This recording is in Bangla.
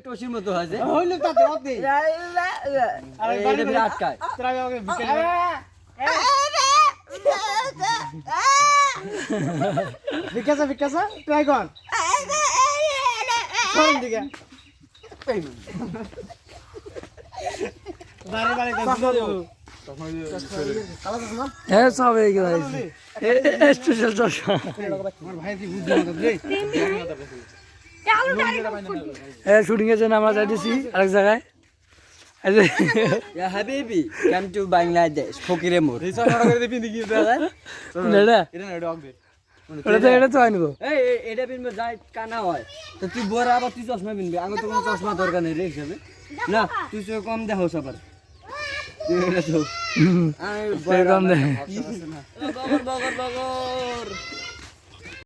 টসির মতো হয়েছে বিকাশা ট্রাই কর দিকে শুটিং এর জন্য আমরা যাইতেছি আরেক জায়গায় হাবিবি কাম টু বাংলাদেশ ফকিরে মোর এটা তো আইনবো এটা পিনবে যাই কানা হয় তো তুই বড় আবার তুই চশমা পিনবি আগে তো কোনো চশমা দরকার নেই রে হিসাবে না তুই সে কম দেখো সবার কম দেখ বগর বগর বগর